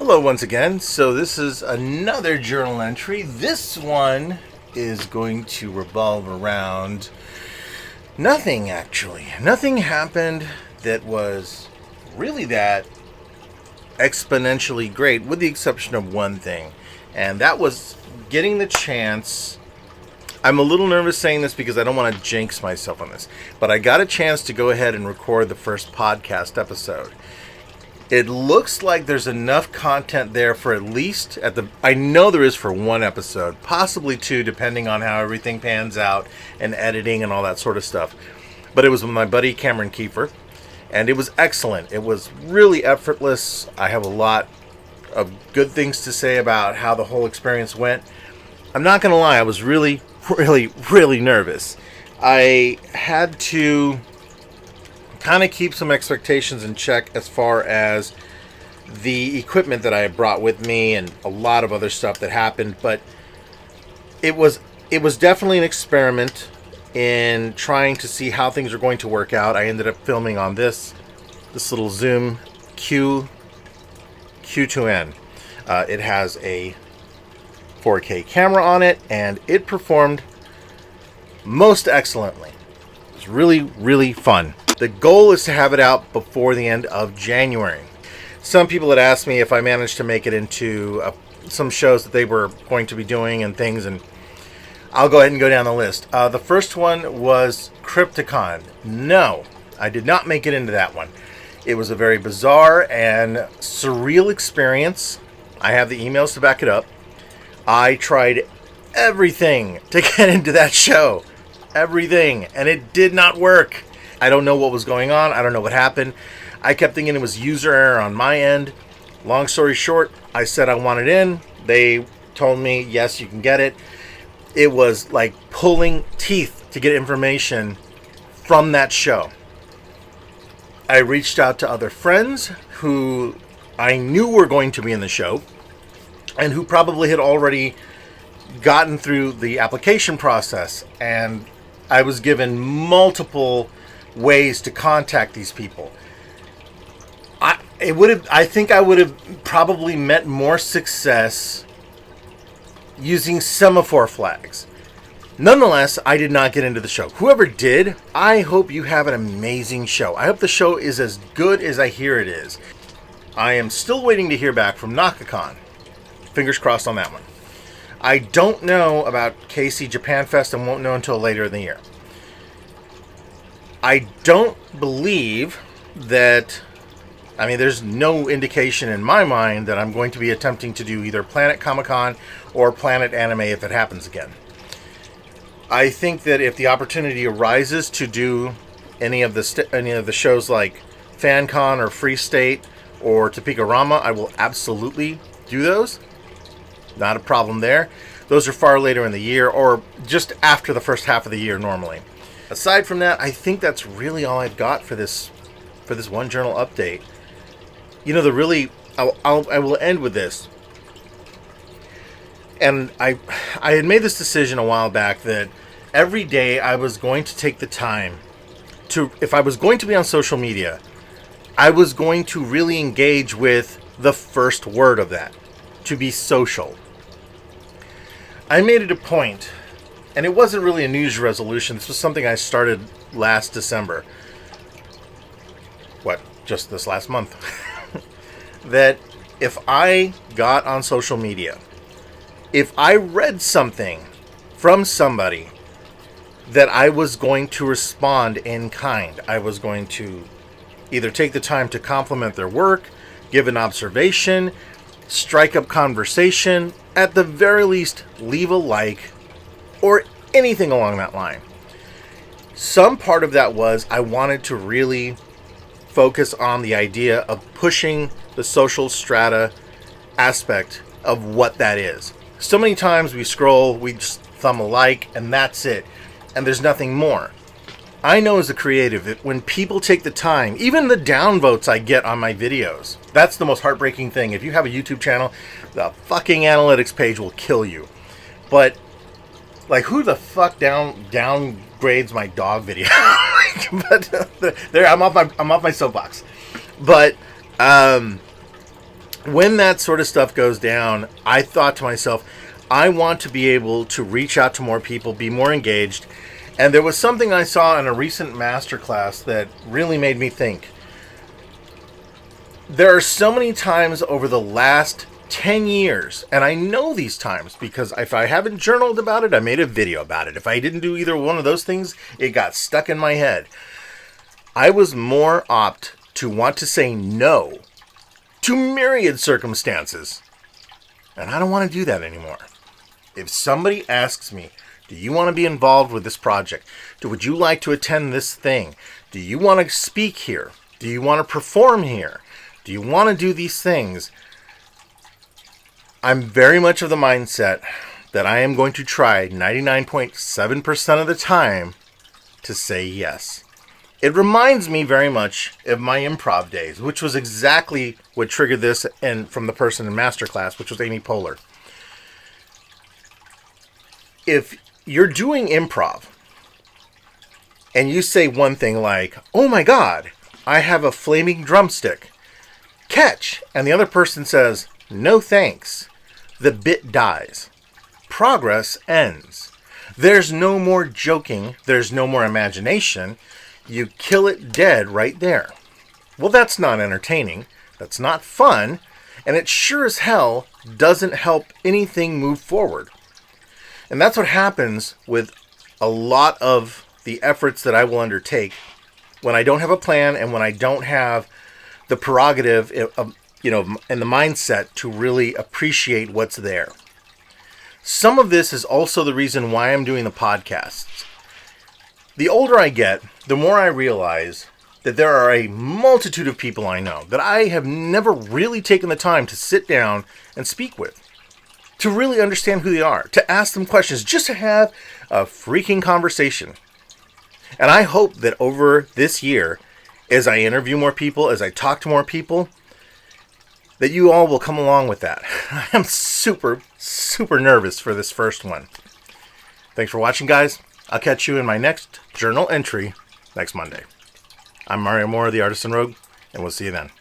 Hello once again. So this is another journal entry. This one is going to revolve around nothing, actually. Nothing happened that was really that exponentially great, with the exception of one thing. And that was getting the chance. I'm a little nervous saying this because I don't want to jinx myself on this, but I got a chance to go ahead and record the first podcast episode. It looks like there's enough content there for at least I know there is for one episode, possibly two, depending on how everything pans out and editing and all that sort of stuff. But it was with my buddy Cameron Kiefer, and it was excellent. It was really effortless. I have a lot of good things to say about how the whole experience went. I'm not going to lie, I was really nervous. I had to kind of keep some expectations in check as far as the equipment that I had brought with me and a lot of other stuff that happened, but it was definitely an experiment in trying to see how things are going to work out. I ended up filming on this little Zoom Q2N. It has a 4K camera on it, and it performed most excellently. It was really fun. The goal is to have it out before the end of January. Some people had asked me if I managed to make it into some shows that they were going to be doing and things, and I'll go ahead and go down the list. The first one was Crypticon. No, I did not make it into that one. It was a very bizarre and surreal experience. I have the emails to back it up. I tried everything to get into that show. Everything. And it did not work. I don't know what was going on. I don't know what happened. I kept thinking it was user error on my end. Long story short, I said I wanted in. They told me, yes, you can get it. It was like pulling teeth to get information from that show. I reached out to other friends who I knew were going to be in the show and who probably had already gotten through the application process. And I was given multiple ways to contact these people. I think I would have probably met more success using semaphore flags. Nonetheless, I did not get into the show. Whoever did, I hope you have an amazing show. I hope the show is as good as I hear it is. I am still waiting to hear back from NakaCon. Fingers crossed on that one. I don't know about KC Japan Fest and won't know until later in the year. I don't believe that, there's no indication in my mind that I'm going to be attempting to do either Planet Comic-Con or Planet Anime if it happens again. I think that if the opportunity arises to do any of the shows like FanCon or Free State or Topeka-Rama, I will absolutely do those. Not a problem there. Those are far later in the year or just after the first half of the year normally. Aside from that, I think that's really all I've got for this one journal update. I will end with this. And I had made this decision a while back that every day I was going to take the time to, if I was going to be on social media, I was going to really engage with the first word of that, to be social. I made it a point, and it wasn't really a New Year's resolution. This was something I started last December. Just this last month. That if I got on social media, if I read something from somebody, that I was going to respond in kind. I was going to either take the time to compliment their work, give an observation, strike up conversation, at the very least, leave a like, or anything along that line. Some part of that was I wanted to really focus on the idea of pushing the social strata aspect of what that is. So many times we scroll, we just thumb a like, and that's it. And there's nothing more. I know as a creative that when people take the time, even the downvotes I get on my videos, that's the most heartbreaking thing. If you have a YouTube channel, the fucking analytics page will kill you. But, who the fuck downgrades my dog video? But there, I'm off my soapbox. But when that sort of stuff goes down, I thought to myself, I want to be able to reach out to more people, be more engaged. And there was something I saw in a recent masterclass that really made me think. There are so many times over the last 10 years, and I know these times because if I haven't journaled about it, I made a video about it. If I didn't do either one of those things, it got stuck in my head. I was more apt to want to say no to myriad circumstances. And I don't want to do that anymore. If somebody asks me, do you want to be involved with this project? Would you like to attend this thing? Do you want to speak here? Do you want to perform here? Do you want to do these things? I'm very much of the mindset that I am going to try 99.7% of the time to say yes. It reminds me very much of my improv days, which was exactly what triggered this and from the person in Masterclass, which was Amy Poehler. If you're doing improv and you say one thing like, oh my God, I have a flaming drumstick, catch, and the other person says, no thanks, the bit dies. Progress ends. There's no more joking. There's no more imagination. You kill it dead right there. Well, that's not entertaining. That's not fun. And it sure as hell doesn't help anything move forward. And that's what happens with a lot of the efforts that I will undertake when I don't have a plan and when I don't have the prerogative of, and the mindset to really appreciate what's there. Some of this is also the reason why I'm doing the podcasts. The older I get, the more I realize that there are a multitude of people I know that I have never really taken the time to sit down and speak with, to really understand who they are, to ask them questions, just to have a freaking conversation. And I hope that over this year, as I interview more people, as I talk to more people, that you all will come along with that. I'm super, super nervous for this first one. Thanks for watching, guys. I'll catch you in my next journal entry next Monday. I'm Mario Moore of the Artisan Rogue, and we'll see you then.